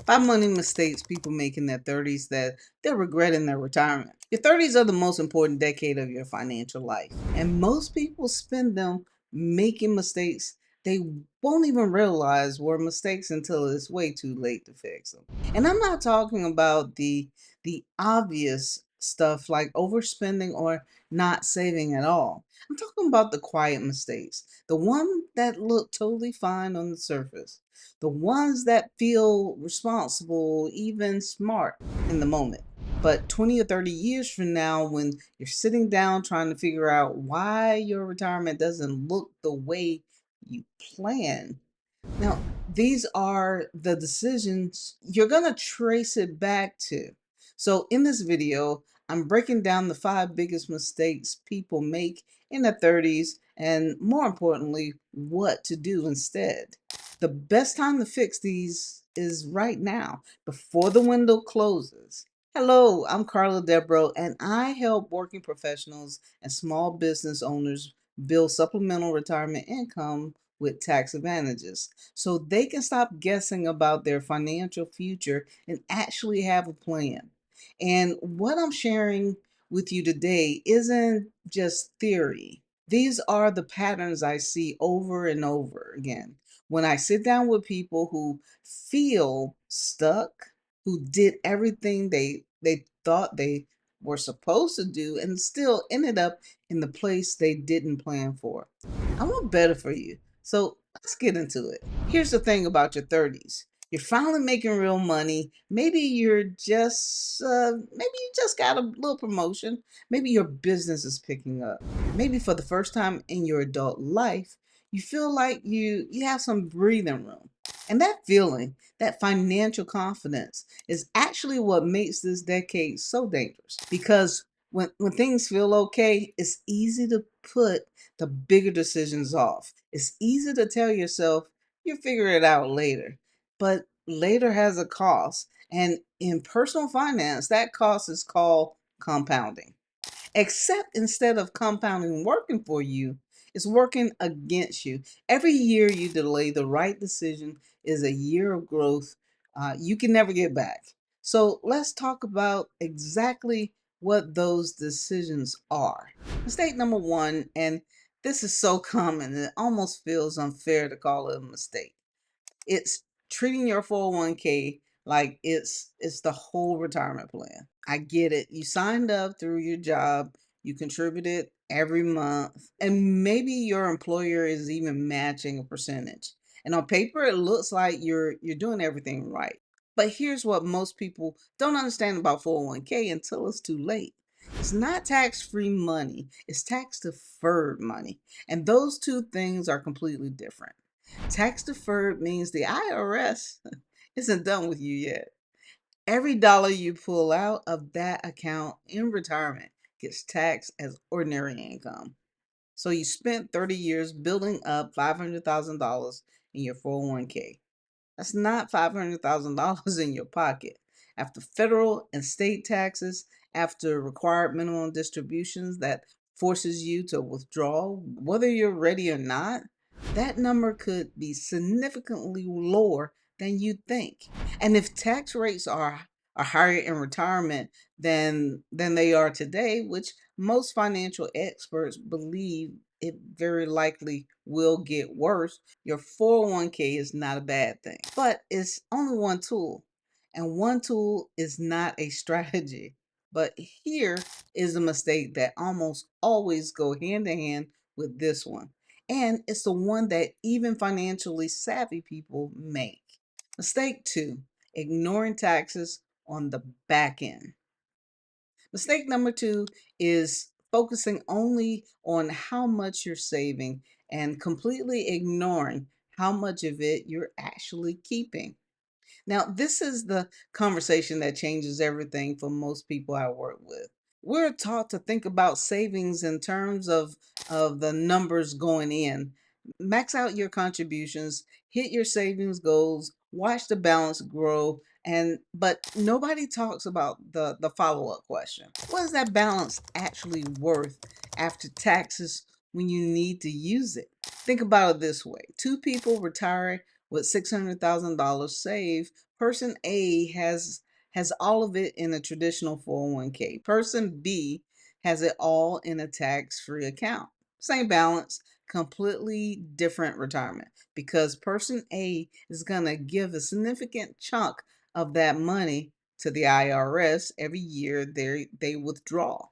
Five money mistakes people make in their 30s that they'll regret in their retirement. Your 30s are the most important decade of your financial life, and most people spend them making mistakes they won't even realize were mistakes until it's way too late to fix them. And I'm not talking about the obvious stuff like overspending or not saving at all. I'm talking about the quiet mistakes, the one that look totally fine on the surface, the ones that feel responsible, even smart in the moment. But 20 or 30 years from now, when you're sitting down trying to figure out why your retirement doesn't look the way you plan, now, these are the decisions you're going to trace it back to. So, in this video, I'm breaking down the five biggest mistakes people make in their 30s and, more importantly, what to do instead. The best time to fix these is right now, before the window closes. Hello, I'm Carla Debro, and I help working professionals and small business owners build supplemental retirement income with tax advantages so they can stop guessing about their financial future and actually have a plan. And what I'm sharing with you today isn't just theory. These are the patterns I see over and over again. When I sit down with people who feel stuck, who did everything they thought they were supposed to do and still ended up in the place they didn't plan for. I want better for you. So let's get into it. Here's the thing about your 30s. You're finally making real money. Maybe you just got a little promotion. Maybe your business is picking up. Maybe for the first time in your adult life, you feel like you have some breathing room. And that feeling, that financial confidence is actually what makes this decade so dangerous. Because when things feel okay, it's easy to put the bigger decisions off. It's easy to tell yourself you'll figure it out later, but later has a cost. And in personal finance, that cost is called compounding. Except instead of compounding working for you, it's working against you. Every year you delay the right decision is a year of growth you can never get back. So let's talk about exactly what those decisions are. Mistake number one, and this is so common, it almost feels unfair to call it a mistake. It's treating your 401k like it's the whole retirement plan. I get it. You signed up through your job, you contributed every month, and maybe your employer is even matching a percentage. And on paper it looks like you're doing everything right. But here's what most people don't understand about 401k until it's too late. It's not tax-free money, it's tax deferred money. And those two things are completely different. Tax deferred means the IRS isn't done with you yet. Every dollar you pull out of that account in retirement gets taxed as ordinary income. So you spent 30 years building up $500,000 in your 401k. That's not $500,000 in your pocket. After federal and state taxes, after required minimum distributions that forces you to withdraw, whether you're ready or not, that number could be significantly lower than you think. And if tax rates are higher in retirement than they are today, which most financial experts believe it very likely will get worse, your 401k is not a bad thing. But it's only one tool, and one tool is not a strategy. But here is a mistake that almost always go hand in hand with this one. And it's the one that even financially savvy people make. Mistake two, ignoring taxes on the back end. Mistake number two is focusing only on how much you're saving and completely ignoring how much of it you're actually keeping. Now, this is the conversation that changes everything for most people I work with. We're taught to think about savings in terms of the numbers going in. Max out your contributions, hit your savings goals, watch the balance grow, and but nobody talks about the follow-up question. What is that balance actually worth after taxes when you need to use it? Think about it this way. Two people retire With $600,000 saved, person A has all of it in a traditional 401k. Person B has it all in a tax-free account. Same balance, completely different retirement because person A is going to give a significant chunk of that money to the IRS every year they withdraw.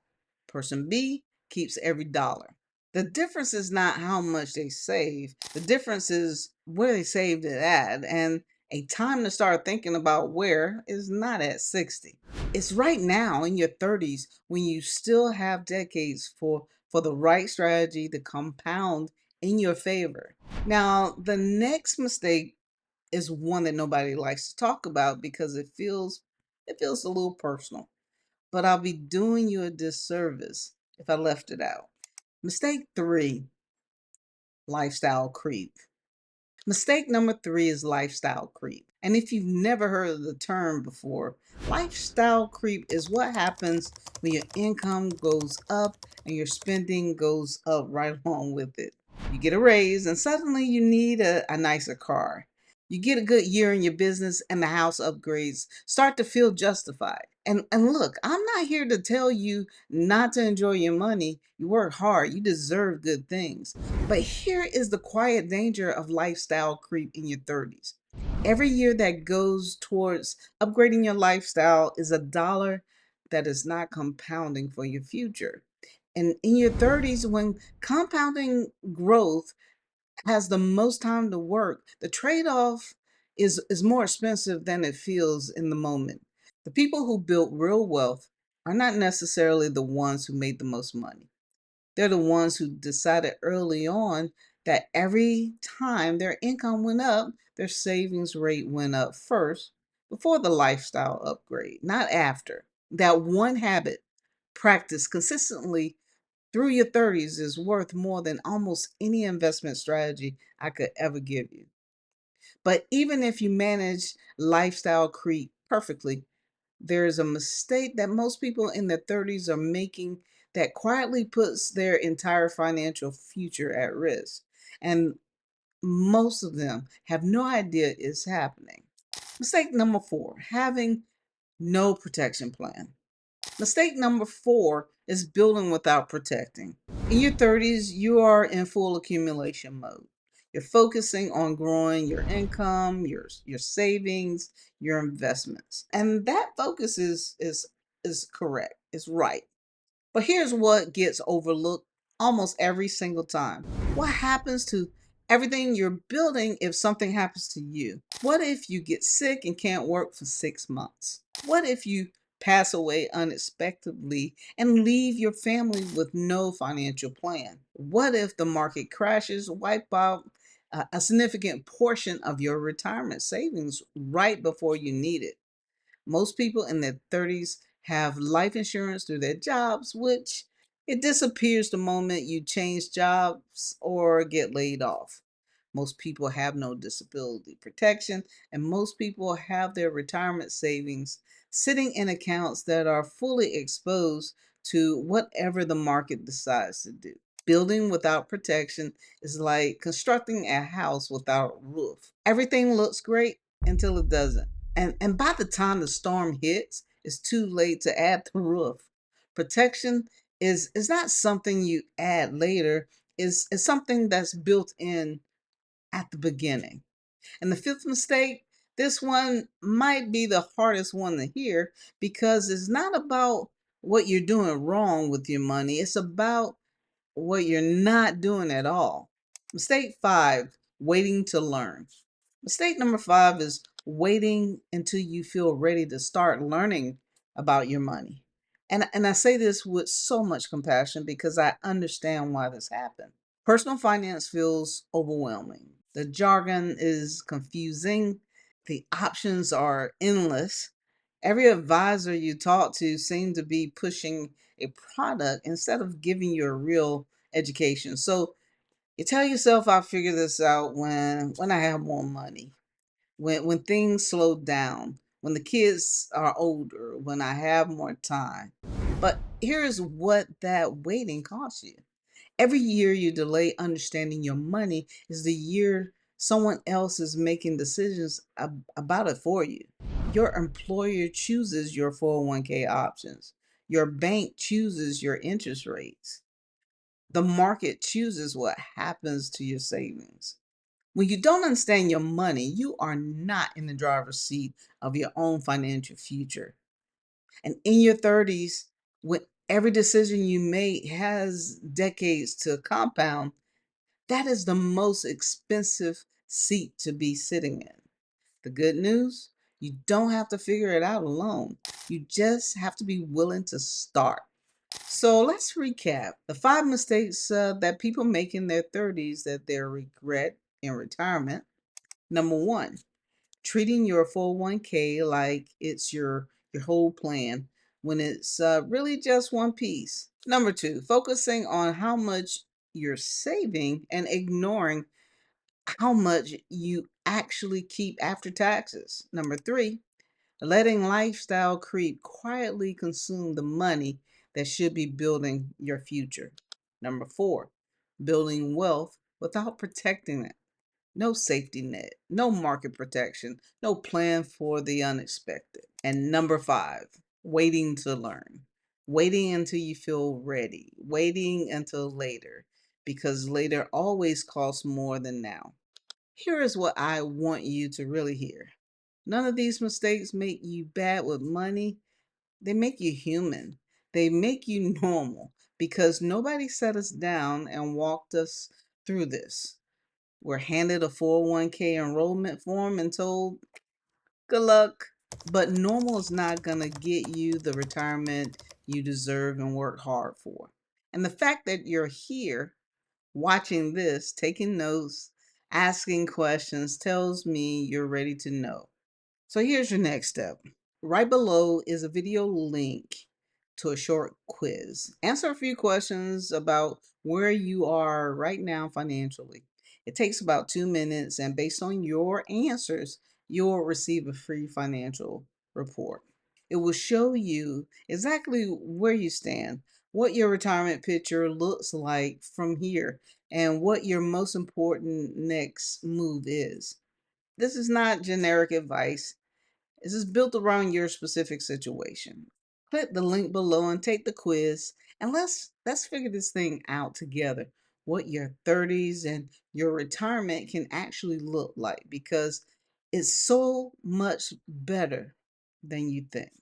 Person B keeps every dollar. The difference is not how much they save. The difference is where they saved it at. And a time to start thinking about where is not at 60. It's right now in your 30s when you still have decades for the right strategy to compound in your favor. Now, the next mistake is one that nobody likes to talk about because it feels a little personal. But I'll be doing you a disservice if I left it out. Mistake 3, lifestyle creep. Mistake number 3 is lifestyle creep. And if you've never heard of the term before, lifestyle creep is what happens when your income goes up and your spending goes up right along with it. You get a raise and suddenly you need a nicer car. You get a good year in your business and the house upgrades start to feel justified. And look, I'm not here to tell you not to enjoy your money. You work hard, you deserve good things. But here is the quiet danger of lifestyle creep in your 30s. Every year that goes towards upgrading your lifestyle is a dollar that is not compounding for your future. And in your 30s, when compounding growth has the most time to work, the trade-off is more expensive than it feels in the moment. The people who built real wealth are not necessarily the ones who made the most money. They're the ones who decided early on that every time their income went up, their savings rate went up first before the lifestyle upgrade, not after. That one habit practiced consistently through your 30s is worth more than almost any investment strategy I could ever give you. But even if you manage lifestyle creep perfectly, there is a mistake that most people in their 30s are making that quietly puts their entire financial future at risk. And most of them have no idea it's happening. Mistake number 4, having no protection plan. Mistake number 4 is building without protecting. In your 30s, you are in full accumulation mode. You're focusing on growing your income, your savings, your investments. And that focus is correct. It's right. But here's what gets overlooked almost every single time. What happens to everything you're building if something happens to you? What if you get sick and can't work for 6 months? What if you pass away unexpectedly and leave your family with no financial plan? What if the market crashes, wipe out a significant portion of your retirement savings right before you need it? Most people in their 30s have life insurance through their jobs, which it disappears the moment you change jobs or get laid off. Most people have no disability protection, and most people have their retirement savings sitting in accounts that are fully exposed to whatever the market decides to do. Building without protection is like constructing a house without a roof. Everything looks great until it doesn't. And by the time the storm hits, it's too late to add the roof. Protection is not something you add later, is something that's built in at the beginning. And the fifth mistake, this one might be the hardest one to hear because it's not about what you're doing wrong with your money. It's about what you're not doing at all. Mistake 5, waiting to learn. Mistake number 5 is waiting until you feel ready to start learning about your money. And I say this with so much compassion because I understand why this happened. Personal finance feels overwhelming. The jargon is confusing. The options are endless. Every advisor you talk to seems to be pushing a product instead of giving you a real education. So you tell yourself, I'll figure this out when I have more money, when things slow down, when the kids are older, when I have more time. But here's what that waiting costs you. Every year you delay understanding your money is the year Someone else is making decisions about it for you. Your employer chooses your 401k options. Your bank chooses your interest rates. The market chooses what happens to your savings. When you don't understand your money, you are not in the driver's seat of your own financial future. And in your 30s, when every decision you make has decades to compound, that is the most expensive seat to be sitting in. The good news, you don't have to figure it out alone. You just have to be willing to start. So let's recap the 5 mistakes that people make in their 30s that they regret in retirement. Number one, treating your 401k like it's your whole plan when it's really just one piece. Number two, focusing on how much you're saving and ignoring how much you actually keep after taxes. Number three, letting lifestyle creep quietly consume the money that should be building your future. Number four, building wealth without protecting it. No safety net, no market protection, no plan for the unexpected. And number five, waiting to learn. Waiting until you feel ready, waiting until later, because later always costs more than now. Here is what I want you to really hear. None of these mistakes make you bad with money. They make you human. They make you normal because nobody set us down and walked us through this. We're handed a 401k enrollment form and told, good luck. But normal is not going to get you the retirement you deserve and work hard for. And the fact that you're here watching this, taking notes, asking questions tells me you're ready to know. So here's your next step. Right below is a video link to a short quiz. Answer a few questions about where you are right now financially. It takes about 2 minutes, and based on your answers, you'll receive a free financial report. It will show you exactly where you stand, what your retirement picture looks like from here, and what your most important next move is. This is not generic advice. This is built around your specific situation. Click the link below and take the quiz, and let's figure this thing out together. What your 30s and your retirement can actually look like, because it's so much better than you think.